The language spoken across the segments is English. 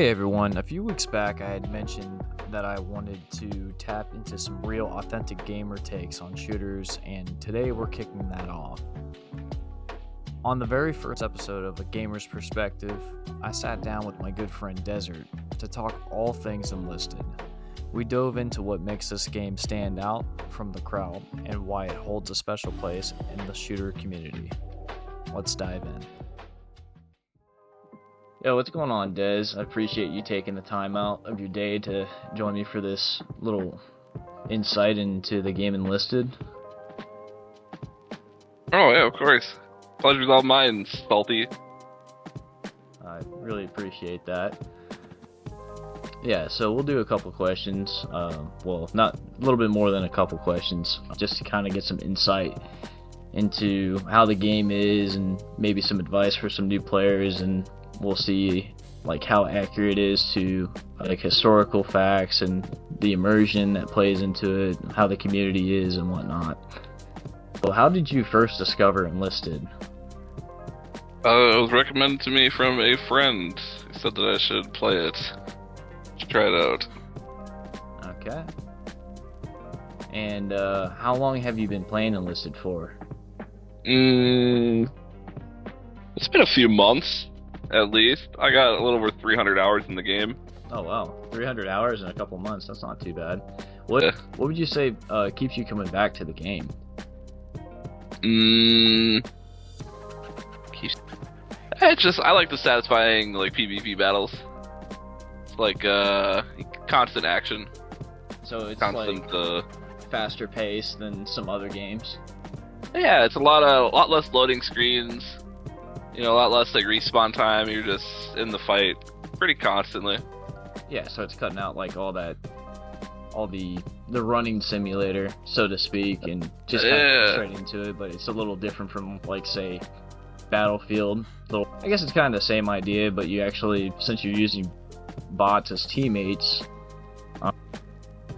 Hey everyone, a few weeks back I had mentioned that I wanted to tap into some real authentic gamer takes on shooters, and today we're kicking that off. On the very first episode of A Gamer's Perspective, I sat down with my good friend Desert to talk all things Enlisted. We dove into what makes this game stand out from the crowd and why it holds a special place in the shooter community. Let's dive in. Yo, what's going on, Dez? I appreciate you taking the time out of your day to join me for this little insight into the game Enlisted. Oh, yeah, of course. Pleasure's all mine, Salty. I really appreciate that. Yeah, so we'll do a couple questions. Well, not a little bit more than a couple questions, just to kind of get some insight into how the game is and maybe some advice for some new players, and we'll see like how accurate it is to like historical facts and the immersion that plays into it, how the community is and whatnot. Well, how did you first discover Enlisted? It was recommended to me from a friend who said that I should play it. Should try it out. Okay. And how long have you been playing Enlisted for? It's been a few months, at least. I got a little over 300 hours in the game. Oh wow, 300 hours in a couple months, that's not too bad. What would you say keeps you coming back to the game? I like the satisfying like PvP battles. It's like constant action. So it's constant, like faster pace than some other games. Yeah, it's a lot less loading screens. You know, a lot less like respawn time. You're just in the fight pretty constantly. Yeah, so it's cutting out like all the running simulator, so to speak, and just kind of straight into it. But it's a little different from like say Battlefield. So I guess it's kind of the same idea, but you actually, since you're using bots as teammates,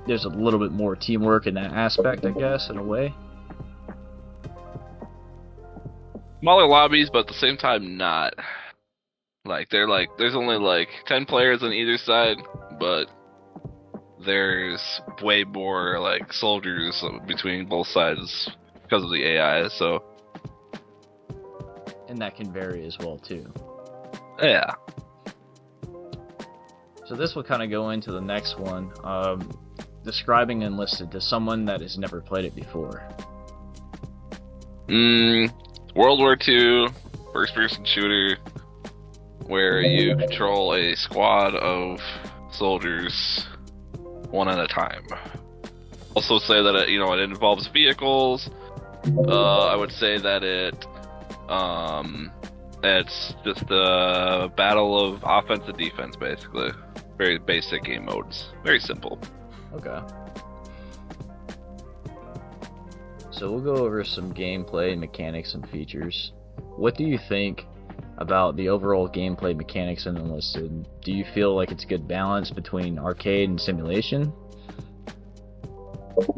there's a little bit more teamwork in that aspect, I guess, in a way. Smaller lobbies, but at the same time not. Like there's only like 10 players on either side, but there's way more like soldiers between both sides because of the AI, so. And that can vary as well too. Yeah. So this will kind of go into the next one, describing Enlisted to someone that has never played it before. World War II, first-person shooter, where you control a squad of soldiers one at a time. Also say that it involves vehicles. I would say that it's just a battle of offense and defense, basically. Very basic game modes. Very simple. Okay. So we'll go over some gameplay, mechanics, and features. What do you think about the overall gameplay mechanics in Enlisted? Do you feel like it's a good balance between arcade and simulation?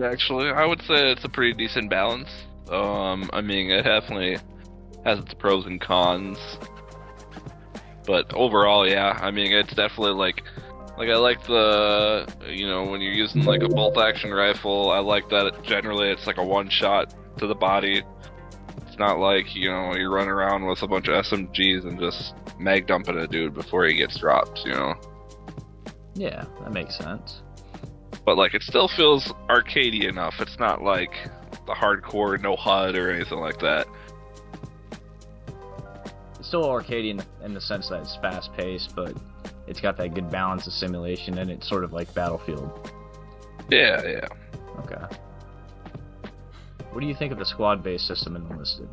Actually, I would say it's a pretty decent balance. I mean, it definitely has its pros and cons. But overall, yeah, I mean, it's definitely like I like the, when you're using like a bolt action rifle, I like that generally it's like a one shot to the body. It's not like, you're running around with a bunch of SMGs and just mag dumping a dude before he gets dropped, Yeah, that makes sense. But like, it still feels arcadey enough. It's not like the hardcore no HUD or anything like that. It's still arcadey in the sense that it's fast paced, but it's got that good balance of simulation, and it's sort of like Battlefield. Yeah. Okay. What do you think of the squad-based system in Enlisted?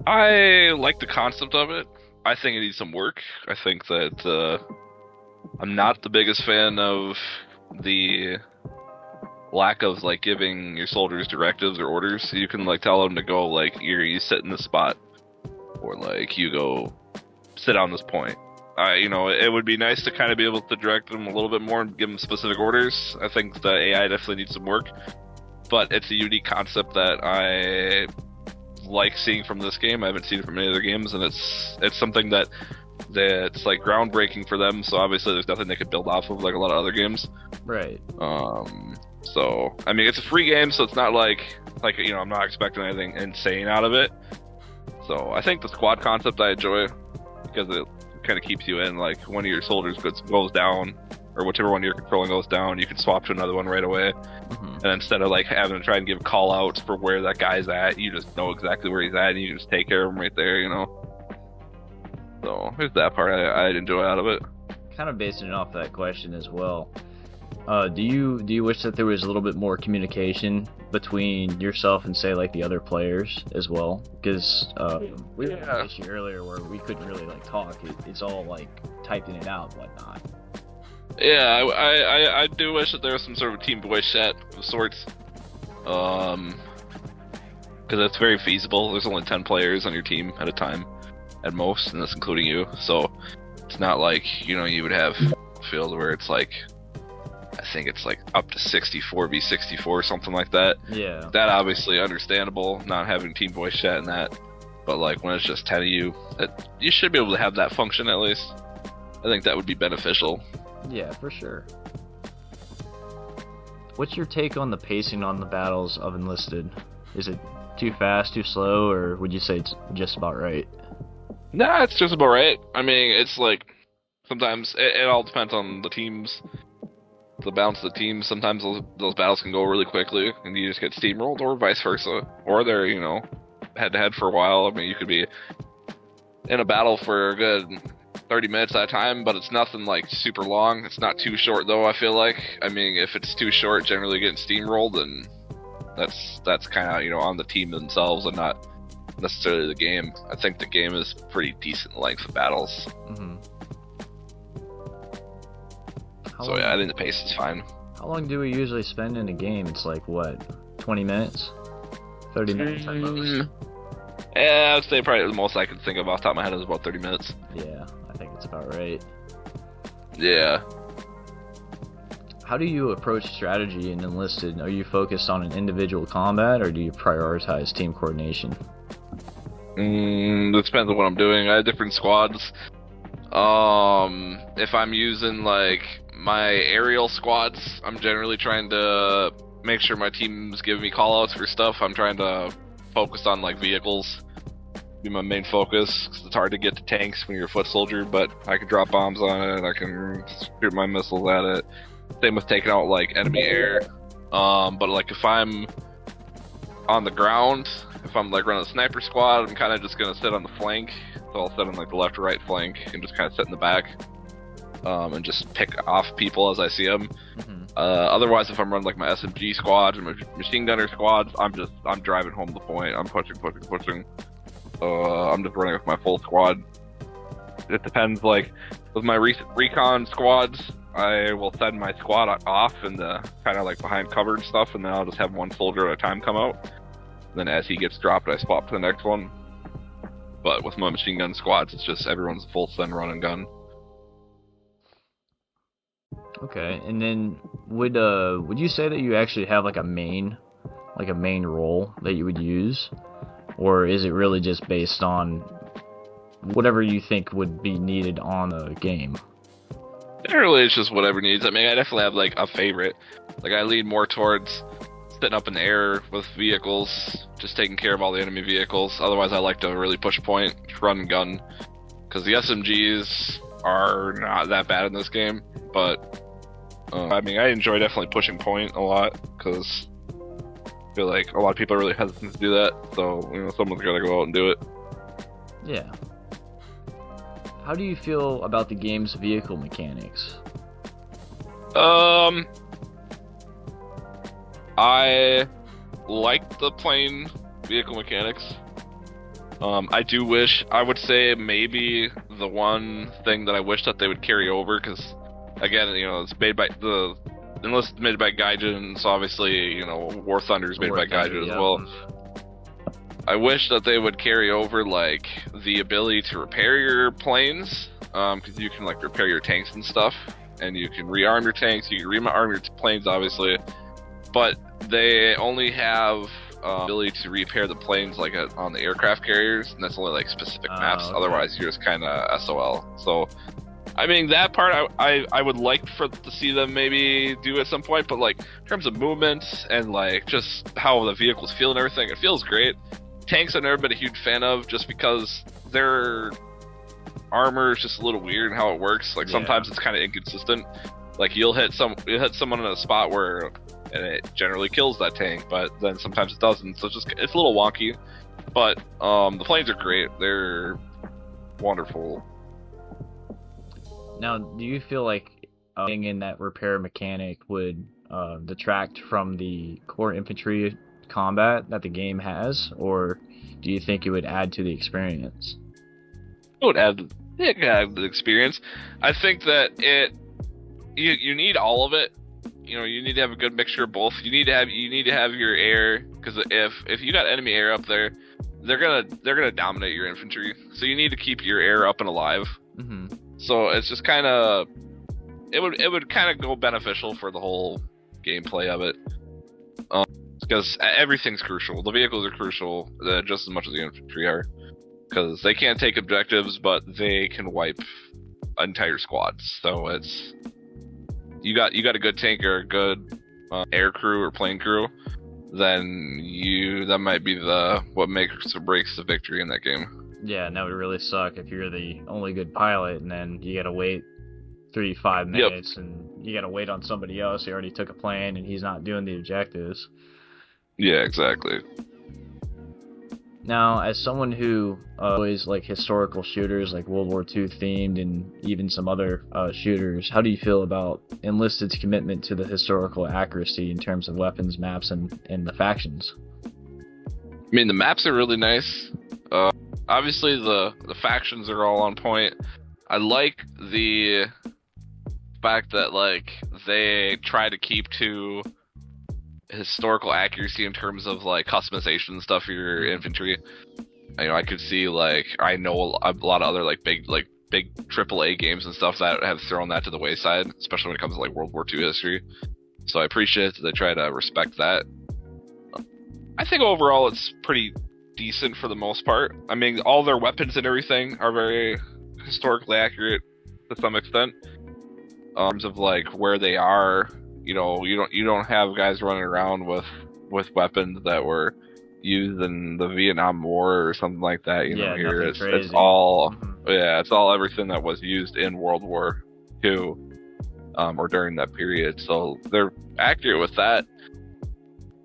I like the concept of it. I think it needs some work. I think that I'm not the biggest fan of the lack of like giving your soldiers directives or orders. So you can like tell them to go like you sit in this spot, or like you go sit on this point. It would be nice to kind of be able to direct them a little bit more and give them specific orders. I think the AI definitely needs some work, but it's a unique concept that I like seeing from this game. I haven't seen it from any other games, and it's something that that's like groundbreaking for them. So obviously, there's nothing they could build off of like a lot of other games. Right. So I mean, it's a free game, so it's not like I'm not expecting anything insane out of it. So I think the squad concept I enjoy because it kind of keeps you in. Like one of your soldiers goes down, or whichever one you're controlling goes down, you can swap to another one right away. And instead of like having to try and give call outs for where that guy's at, you just know exactly where he's at, and you can just take care of him right there. So there's that part I'd enjoy out of it. Kind of basing it off that question as well. Do you wish that there was a little bit more communication between yourself and say like the other players as well? Because we had an issue earlier where we couldn't really like talk. It's all like typing it out and whatnot. Yeah, I do wish that there was some sort of team voice chat of sorts. Because it's very feasible. There's only 10 players on your team at a time, at most, and that's including you. So it's not like you would have a field where it's like, I think it's like up to 64v64, something like that. Yeah. That obviously understandable, not having team voice chat and that. But like when it's just 10 of you, you should be able to have that function at least. I think that would be beneficial. Yeah, for sure. What's your take on the pacing on the battles of Enlisted? Is it too fast, too slow, or would you say it's just about right? Nah, it's just about right. I mean, it's like sometimes it all depends on the teams. The balance of the teams. Sometimes those battles can go really quickly, and you just get steamrolled, or vice versa. Or they're head to head for a while. I mean, you could be in a battle for a good 30 minutes at a time, but it's nothing like super long. It's not too short though, I feel like. I mean, if it's too short, generally getting steamrolled, then that's kind of on the team themselves and not necessarily the game. I think the game is pretty decent length of battles. So yeah, I think the pace is fine. How long do we usually spend in a game? It's like what, 20 minutes? 30 minutes at most? Yeah, I'd say probably the most I can think of off the top of my head is about 30 minutes. Yeah, I think it's about right. Yeah. How do you approach strategy in Enlisted? Are you focused on an individual combat, or do you prioritize team coordination? It depends on what I'm doing. I have different squads. If I'm using like my aerial squads, I'm generally trying to make sure my team's giving me callouts for stuff. I'm trying to focus on like vehicles, be my main focus, because it's hard to get to tanks when you're a foot soldier, but I can drop bombs on it, I can shoot my missiles at it. Same with taking out like enemy air. But like if I'm on the ground, if I'm like running a sniper squad, I'm kind of just gonna sit on the flank. So I'll sit on like the left or right flank and just kind of sit in the back, and just pick off people as I see them. Otherwise, if I'm running like my SMG squads and my machine gunner squads, I'm driving home the point. I'm pushing. I'm just running with my full squad. It depends. Like with my recon squads, I will send my squad off in the kind of like behind cover and stuff, and then I'll just have one soldier at a time come out. And then as he gets dropped, I swap to the next one. But with my machine gun squads, it's just everyone's full send run and gun. Okay, and then would you say that you actually have like a main role that you would use, or is it really just based on whatever you think would be needed on the game? Generally, it's just whatever needs. I mean, I definitely have like a favorite. Like I lean more towards sitting up in the air with vehicles, just taking care of all the enemy vehicles. Otherwise, I like to really push point, run and gun, because the SMGs are not that bad in this game. But I mean, I enjoy definitely pushing point a lot, because I feel like a lot of people are really hesitant to do that. So someone's got to go out and do it. Yeah. How do you feel about the game's vehicle mechanics? I like the plane vehicle mechanics. I would say maybe the one thing that I wish that they would carry over, because again, it's made by the Enlisted, made by Gaijin, so obviously, War Thunder is made by Gaijin as well. I wish that they would carry over like the ability to repair your planes, because you can like repair your tanks and stuff, and you can rearm your tanks, you can rearm your planes, obviously, but they only have ability to repair the planes like on the aircraft carriers, and that's only like specific maps. Okay. Otherwise, you're just kind of SOL. So, I mean, that part I would like to see them maybe do at some point, but like in terms of movement and like just how the vehicles feel and everything, it feels great. Tanks I've never been a huge fan of just because their armor is just a little weird in how it works. Like sometimes it's kind of inconsistent. Like you'll hit someone in a spot where and it generally kills that tank, but then sometimes it doesn't. So it's a little wonky. But the planes are great. They're wonderful. Now, do you feel like being in that repair mechanic would detract from the core infantry combat that the game has, or do you think it would add to the experience? It would add the experience. I think that you need all of it. You know, you need to have a good mixture of both. You need to have your air, because if you got enemy air up there, they're gonna dominate your infantry. So you need to keep your air up and alive. Mm-hmm. So it's just kind of it would kind of go beneficial for the whole gameplay of it, because everything's crucial. The vehicles are crucial just as much as the infantry are, because they can't take objectives, but they can wipe entire squads. So it's you got a good tank or a good air crew or plane crew, then that might be what makes or breaks the victory in that game. Yeah, and that would really suck if you're the only good pilot and then you gotta wait 3-5 minutes and you gotta wait on somebody else who already took a plane and he's not doing the objectives. Yeah, exactly. Now, as someone who always like historical shooters, like World War II themed, and even some other shooters, how do you feel about Enlisted's commitment to the historical accuracy in terms of weapons, maps, and the factions? I mean, the maps are really nice. Obviously, the factions are all on point. I like the fact that like they try to keep to historical accuracy in terms of like customization and stuff for your infantry. You know, I could see like I know a lot of other like big AAA games and stuff that have thrown that to the wayside, especially when it comes to like World War II history. So I appreciate that they try to respect that. I think overall it's pretty decent for the most part. I mean, all their weapons and everything are very historically accurate to some extent. In terms of like where they are, you know, you don't have guys running around with weapons that were used in the Vietnam War or something like that. You know, here it's all it's all everything that was used in World War II or during that period. So they're accurate with that.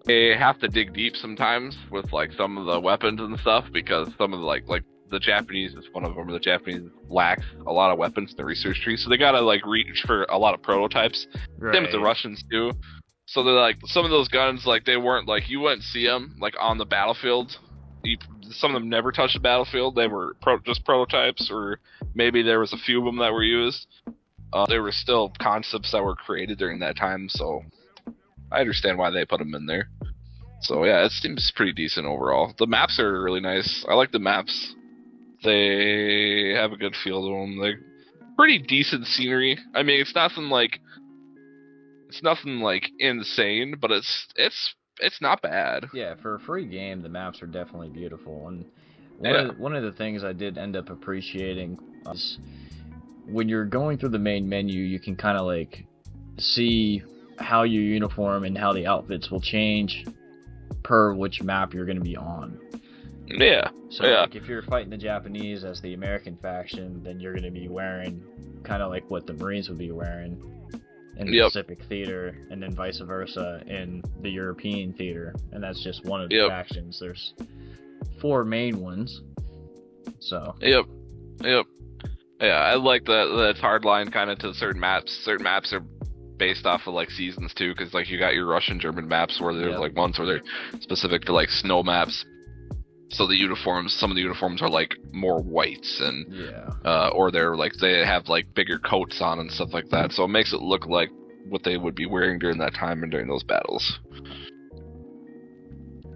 They have to dig deep sometimes with like some of the weapons and stuff, because some of the like the Japanese is one of them. The Japanese lack a lot of weapons in the research tree, so they gotta like reach for a lot of prototypes. Right. Same with the Russians too. So they're like some of those guns, like they weren't like you wouldn't see them like on the battlefield. Some of them never touched the battlefield. They were just prototypes, or maybe there was a few of them that were used. There were still concepts that were created during that time, so I understand why they put them in there. So yeah, it seems pretty decent overall. The maps are really nice. I like the maps. They have a good feel to them. They're pretty decent scenery. I mean, it's nothing like insane, but it's not bad. Yeah, for a free game, the maps are definitely beautiful. And one of the things I did end up appreciating is when you're going through the main menu, you can kind of like see how your uniform and how the outfits will change per which map you're going to be on. Yeah. So like if you're fighting the Japanese as the American faction, then you're going to be wearing kind of like what the Marines would be wearing in the Pacific theater, and then vice versa in the European theater. And that's just one of the factions. There's 4 main ones. So. Yep. Yeah, I like that it's hardline kind of to certain maps. Certain maps are based off of like seasons too, because like you got your Russian German maps where there's like ones where they're specific to like snow maps. So some of the uniforms are like more whites and or they're like they have like bigger coats on and stuff like that. So it makes it look like what they would be wearing during that time and during those battles.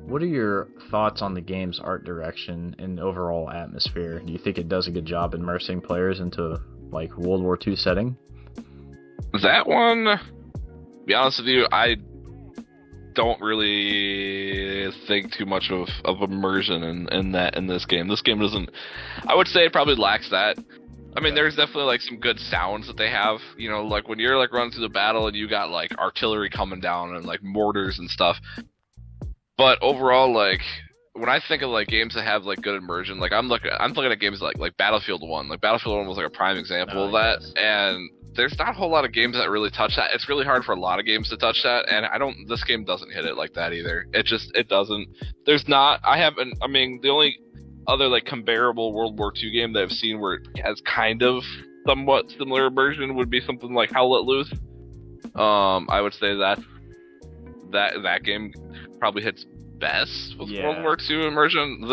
What are your thoughts on the game's art direction and overall atmosphere? Do you think it does a good job immersing players into like World War II setting? That one, to be honest with you, don't really think too much of immersion in this game. This game doesn't. I would say it probably lacks that. I mean, there's definitely like some good sounds that they have. You know, like when you're like running through the battle and you got like artillery coming down and like mortars and stuff. But overall, like when I think of like games that have like good immersion, like I'm looking at games like Battlefield 1. Like Battlefield 1 was like a prime example of that, yes. and there's not a whole lot of games that really touch that. It's really hard for a lot of games to touch that, and this game doesn't hit it like that either. It doesn't. There's not. I mean, the only other like comparable World War II game that I've seen where it has kind of somewhat similar immersion would be something like Hell Let Loose. I would say that game probably hits best with World War II immersion.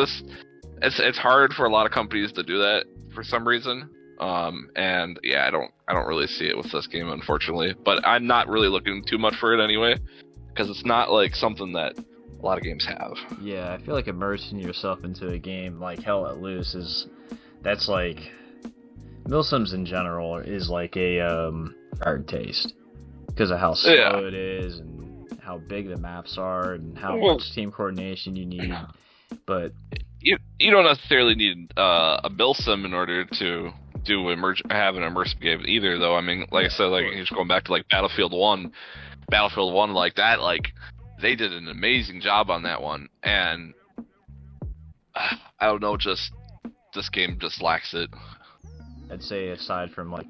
It's hard for a lot of companies to do that for some reason. And yeah, I don't really see it with this game, unfortunately. But I'm not really looking too much for it anyway, because it's not like something that a lot of games have. Yeah, I feel like immersing yourself into a game like Hell Let Loose that's like Milsims in general is like a hard taste because of how slow it is and how big the maps are and how much team coordination you need. But you don't necessarily need a Milsim in order to have an immersive game either, though. I mean, like I said, like just going back to like Battlefield 1 like that, like they did an amazing job on that one, and I don't know, just this game just lacks it. I'd say aside from like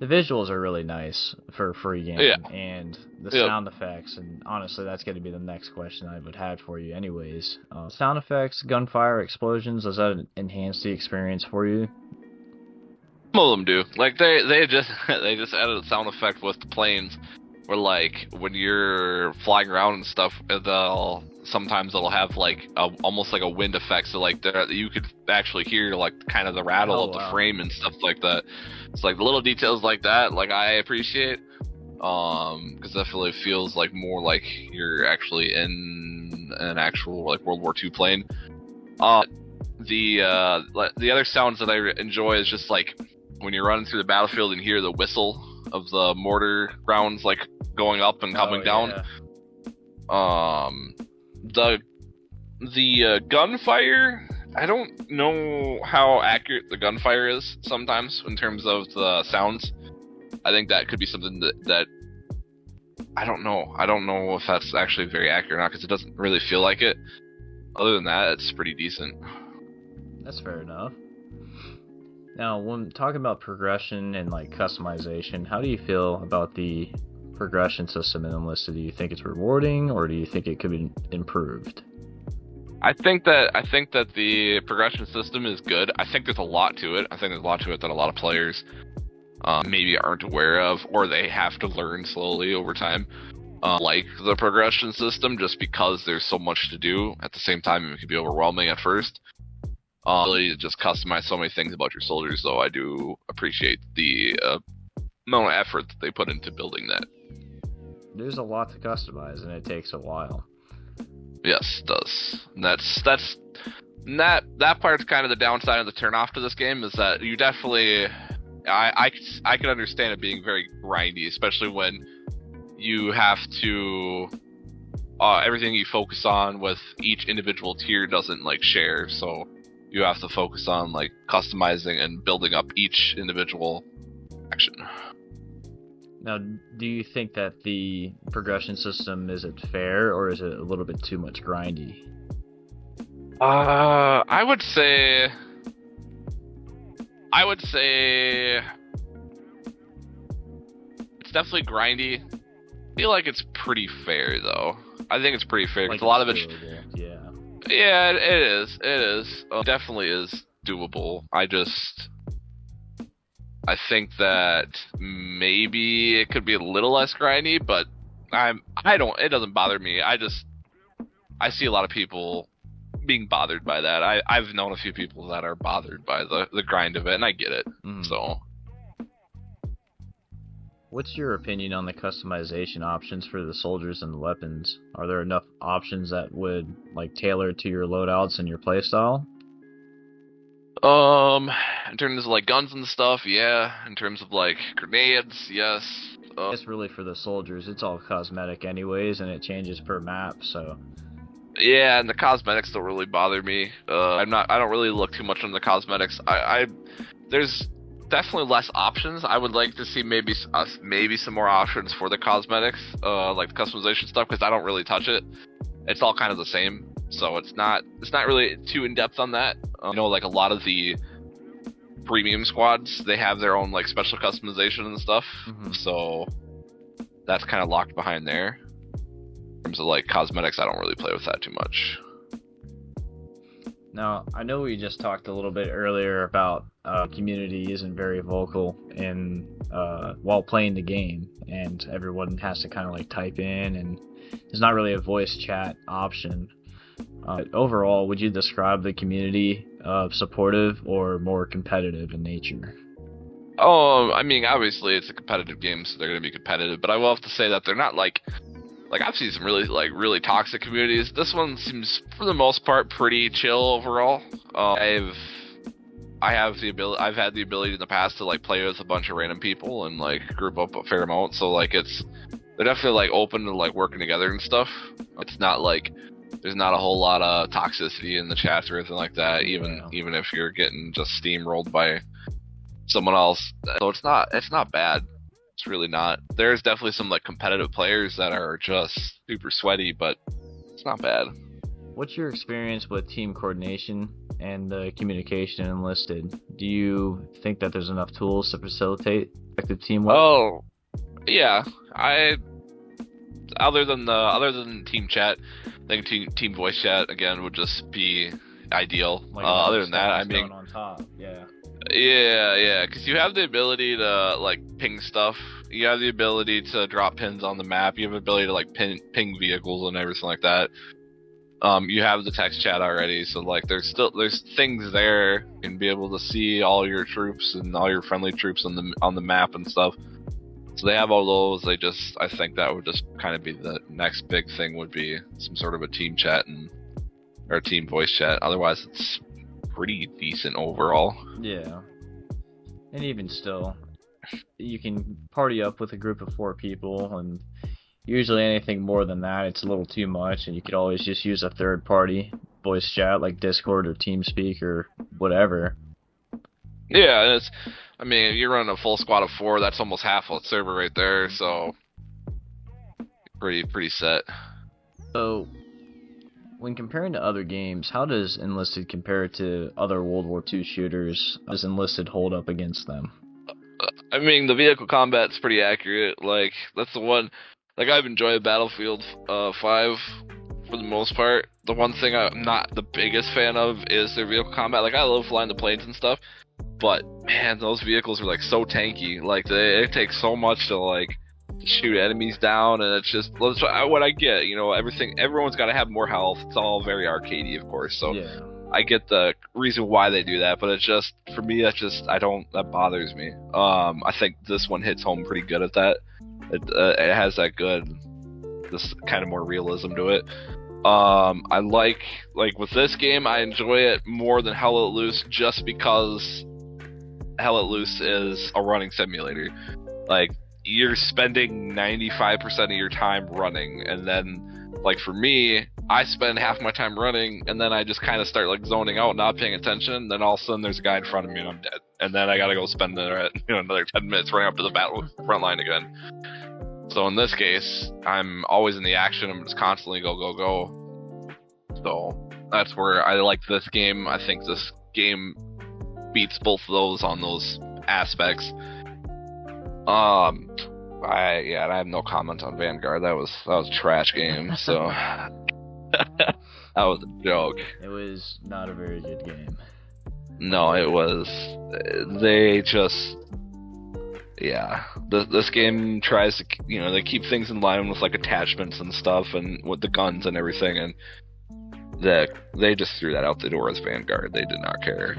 the visuals are really nice for a free game, and the sound effects, and honestly that's going to be the next question I would have for you anyways. Sound effects, gunfire, explosions, does that enhance the experience for you? Some of them do. Like they just added a sound effect with the planes where like when you're flying around and stuff, sometimes they'll have like almost like a wind effect, so like you could actually hear like kind of the rattle of the frame and stuff like that. It's like the little details like that, like I appreciate, because that definitely feels like more like you're actually in an actual like World War II plane. The other sounds that I enjoy is just like when you're running through the battlefield and hear the whistle of the mortar rounds like going up and coming down. The gunfire, I don't know how accurate the gunfire is sometimes in terms of the sounds. I think that could be something that I don't know. I don't know if that's actually very accurate or not, because it doesn't really feel like it. Other than that, it's pretty decent. That's fair enough. Now, when talking about progression and like customization, how do you feel about the progression system in Enlisted? Do you think it's rewarding, or do you think it could be improved? I think that the progression system is good. I think there's a lot to it. I think there's a lot to it that a lot of players maybe aren't aware of, or they have to learn slowly over time. Like the progression system, just because there's so much to do at the same time, it can be overwhelming at first. Really just customize so many things about your soldiers, though. I do appreciate the amount of effort that they put into building that. There's a lot to customize, and it takes a while. Yes, it does. And that part's kind of the downside of the turnoff to this game, is that you definitely, I can understand it being very grindy, especially when you have to everything you focus on with each individual tier doesn't like share, so you have to focus on like customizing and building up each individual action. Now, do you think that the progression system, is it fair, or is it a little bit too much grindy? I would say it's definitely grindy. I feel like it's pretty fair, though. I think it's pretty fair, because a lot of it. Yeah, it is. It is. It definitely is doable. I think that maybe it could be a little less grindy, but it doesn't bother me. I see a lot of people being bothered by that. I've known a few people that are bothered by the grind of it, and I get it. So, what's your opinion on the customization options for the soldiers and the weapons? Are there enough options that would like tailor to your loadouts and your playstyle? In terms of like guns and stuff, yeah. In terms of like grenades, yes. It's really for the soldiers. It's all cosmetic anyways, and it changes per map, so... Yeah, and the cosmetics don't really bother me. I don't really look too much on the cosmetics. There's definitely less options. I would like to see maybe some more options for the cosmetics, like the customization stuff, because I don't really touch it. It's all kind of the same, so it's not really too in depth on that. Like a lot of the premium squads, they have their own like special customization and stuff, so that's kind of locked behind there. In terms of like cosmetics, I don't really play with that too much. Now, I know we just talked a little bit earlier about community isn't very vocal in while playing the game, and everyone has to kind of like type in, and there's not really a voice chat option. Overall, would you describe the community supportive or more competitive in nature? Oh, I mean, obviously it's a competitive game, so they're going to be competitive, but I will have to say that they're not like I've seen some really toxic communities. This one seems for the most part pretty chill overall. I've had the ability in the past to like play with a bunch of random people and like group up a fair amount, so like they're definitely like open to like working together and stuff. It's not like there's not a whole lot of toxicity in the chats or anything like that, even if you're getting just steamrolled by someone else. So it's not bad. It's really not. There's definitely some like competitive players that are just super sweaty, but it's not bad. What's your experience with team coordination and the communication in Enlisted? Do you think that there's enough tools to facilitate effective teamwork? Oh, yeah. Other than team chat, I think team voice chat again would just be ideal. Like other than that, I mean, on top, yeah. Yeah, because you have the ability to like ping stuff. You have the ability to drop pins on the map. You have the ability to like ping vehicles and everything like that. You have the text chat already, so like there's things there. You can be able to see all your troops and all your friendly troops on the map and stuff. So they have all those. I think that would just kind of be the next big thing, would be some sort of a team chat or a team voice chat. Otherwise, it's pretty decent overall. Yeah. And even still, you can party up with a group of 4 people, and usually anything more than that, it's a little too much, and you could always just use a third party voice chat like Discord or TeamSpeak or whatever. Yeah, I mean, if you're running a full squad of 4, that's almost half a server right there, so pretty set. So, when comparing to other games, how does Enlisted compare to other World War II shooters? How does Enlisted hold up against them? I mean, the vehicle combat's pretty accurate. Like, that's the one. Like, I've enjoyed Battlefield 5 for the most part. The one thing I'm not the biggest fan of is their vehicle combat. Like, I love flying the planes and stuff, but man, those vehicles are like so tanky. Like, it takes so much to like shoot enemies down, and it's just what I get. Everyone's got to have more health. It's all very arcadey, of course. So yeah. I get the reason why they do that, but it's just, for me, that bothers me. I think this one hits home pretty good at that. It has this kind of more realism to it. I like with this game, I enjoy it more than Hell Let Loose, just because Hell Let Loose is a running simulator. Like, you're spending 95% of your time running, and then, like, for me, I spend half my time running, and then I just kind of start like zoning out, not paying attention, and then all of a sudden there's a guy in front of me and I'm dead, and then I gotta go spend another 10 minutes running up to the battle front line again. So in this case, I'm always in the action. I'm just constantly go. So that's where I like this game. I think this game beats both of those on those aspects. I have no comment on Vanguard. That was a trash game. So that was a joke. It was not a very good game. No, it was. They just, This game tries to, they keep things in line with like attachments and stuff, and with the guns and everything, and they just threw that out the door as Vanguard. They did not care.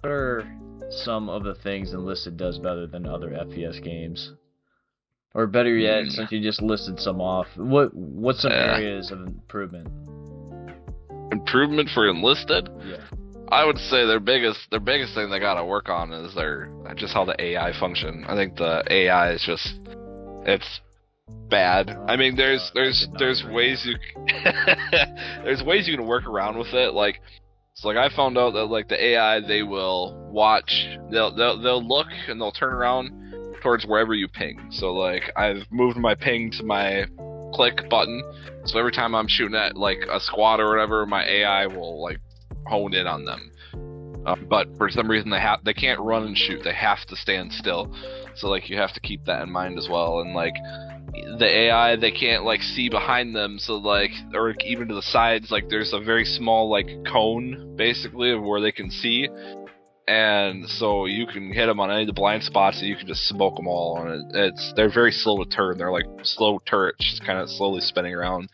What are some of the things Enlisted does better than other FPS games? Or better yet, since you just listed some off, what's some areas of improvement? Improvement for Enlisted? Yeah. I would say their biggest thing they gotta work on is their just how the AI function. I think the AI is just it's bad. I mean, there's ways you there's ways you can work around with it. Like, so like I found out that like the AI, they will watch, they'll look and they'll turn around towards wherever you ping. So like I've moved my ping to my click button, so every time I'm shooting at like a squad or whatever, my AI will like hone in on them. But for some reason they can't run and shoot. They have to stand still. So like you have to keep that in mind as well. And like the AI, they can't like see behind them. So like, or even to the sides, like there's a very small like cone basically of where they can see. And so you can hit them on any of the blind spots and you can just smoke them all. And they're very slow to turn. They're like slow turrets, just kind of slowly spinning around.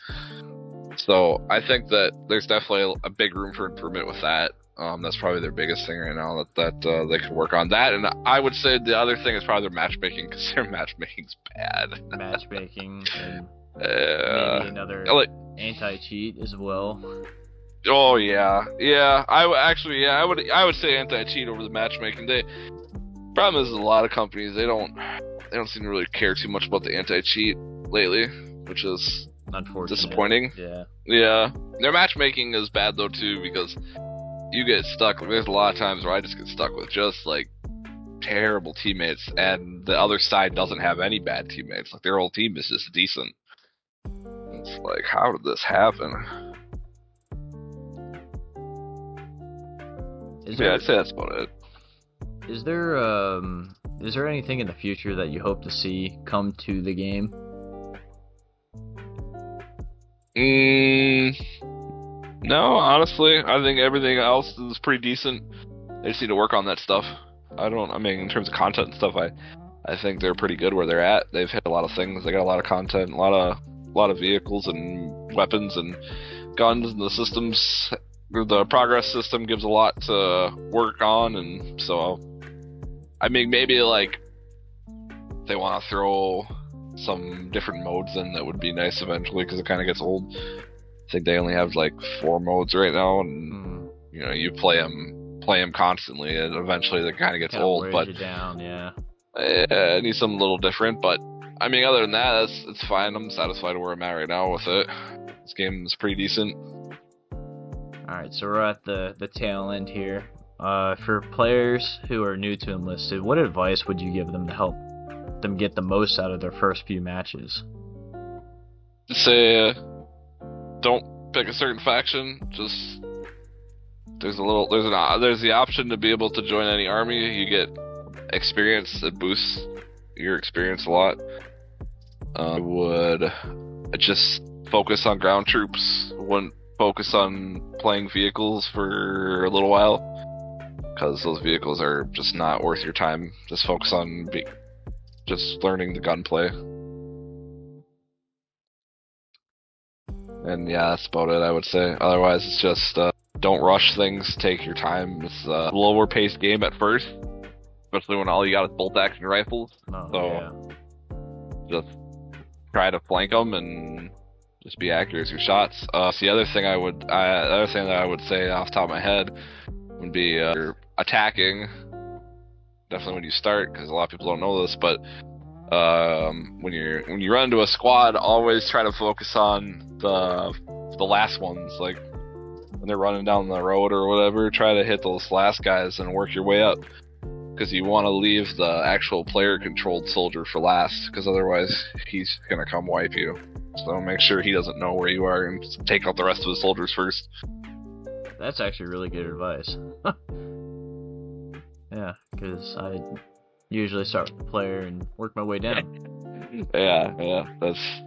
So I think that there's definitely a big room for improvement with that. That's probably their biggest thing right now that they could work on that. And I would say the other thing is probably their matchmaking, because their matchmaking's bad. Matchmaking and maybe another anti-cheat as well. Oh yeah. I would say anti-cheat over the matchmaking. Problem is a lot of companies they don't seem to really care too much about the anti-cheat lately, which is unfortunate. Disappointing. Yeah. Their matchmaking is bad though too, because you get stuck. There's a lot of times where I just get stuck with just like terrible teammates, and the other side doesn't have any bad teammates. Like their whole team is just decent. It's like, how did this happen? I'd say that's about it. Is there anything in the future that you hope to see come to the game? No, honestly, I think everything else is pretty decent. They just need to work on that stuff. I mean, in terms of content and stuff, I think they're pretty good where they're at. They've hit a lot of things. They got a lot of content, a lot of vehicles and weapons and guns, and the systems. The progress system gives a lot to work on, and so I mean, maybe like they want to throw some different modes in, that would be nice eventually, because it kind of gets old. I think they only have like 4 modes right now, and you know, you play them constantly, and eventually that kind of gets old. But it needs something a little different. But I mean, other than that, it's fine. I'm satisfied where I'm at right now with it. This game is pretty decent. Alright, so we're at the tail end here. For players who are new to Enlisted, what advice would you give them to help them get the most out of their first few matches? Say, don't pick a certain faction. Just there's the option to be able to join any army. You get experience that boosts your experience a lot. I would just focus on ground troops. Wouldn't focus on playing vehicles for a little while, because those vehicles are just not worth your time. Just focus on just learning the gunplay. And yeah, that's about it, I would say. Otherwise, it's just don't rush things. Take your time. It's a lower paced game at first, especially when all you got is bolt action rifles. Just try to flank them and just be accurate with your shots. So the other thing that I would say off the top of my head would be you're attacking. Definitely when you start, because a lot of people don't know this, but when you run into a squad, always try to focus on the last ones. Like when they're running down the road or whatever, try to hit those last guys and work your way up, because you want to leave the actual player-controlled soldier for last, because otherwise he's gonna come wipe you. So make sure he doesn't know where you are, and take out the rest of the soldiers first. That's actually really good advice. Yeah, because I usually start with the player and work my way down. yeah,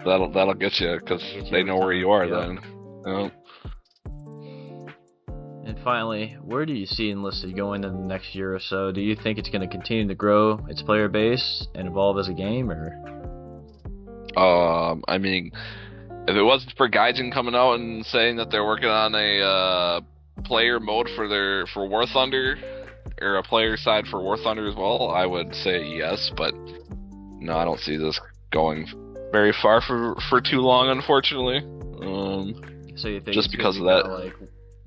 that'll get you, because they know where you are then. Yep. And finally, where do you see Enlisted going in the next year or so? Do you think it's going to continue to grow its player base and evolve as a game, or? I mean, if it wasn't for Gaijin coming out and saying that they're working on a player mode for War Thunder, or a player side for War Thunder as well, I would say yes. But no, I don't see this going very far for too long, unfortunately. So you think just because of that, like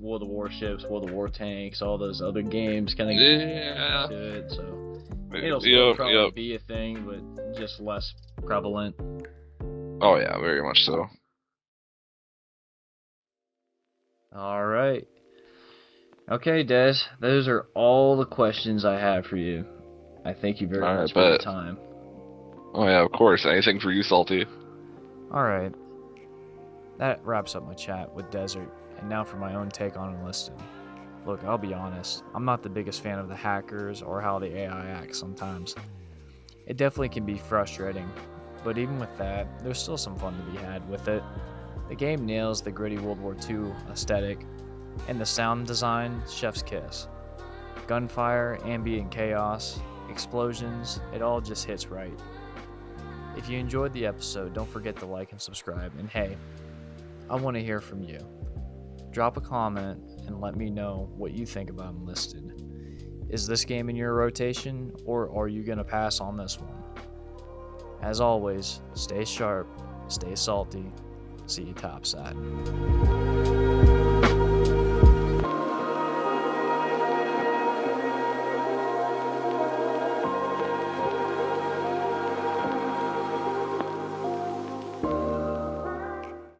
War of the Warships, War of the War Tanks, all those other games kind of Yeah. to it. So it'll still Yep, probably yep. be a thing, but just less prevalent. Oh yeah, very much so. All right. Okay, Des, those are all the questions I have for you. I thank you very All much right, for your bet. time. Oh yeah, of course. Anything for you, Salty? Alright, that wraps up my chat with Desert, and now for my own take on Enlisted. Look, I'll be honest, I'm not the biggest fan of the hackers or how the AI acts sometimes. It definitely can be frustrating, but even with that, there's still some fun to be had with it. The game nails the gritty World War II aesthetic, and the sound design, chef's kiss. Gunfire, ambient chaos, explosions, it all just hits right. If you enjoyed the episode, don't forget to like and subscribe, and hey, I want to hear from you. Drop a comment and let me know what you think about Enlisted. Is this game in your rotation, or are you going to pass on this one? As always, stay sharp, stay salty, see you topside.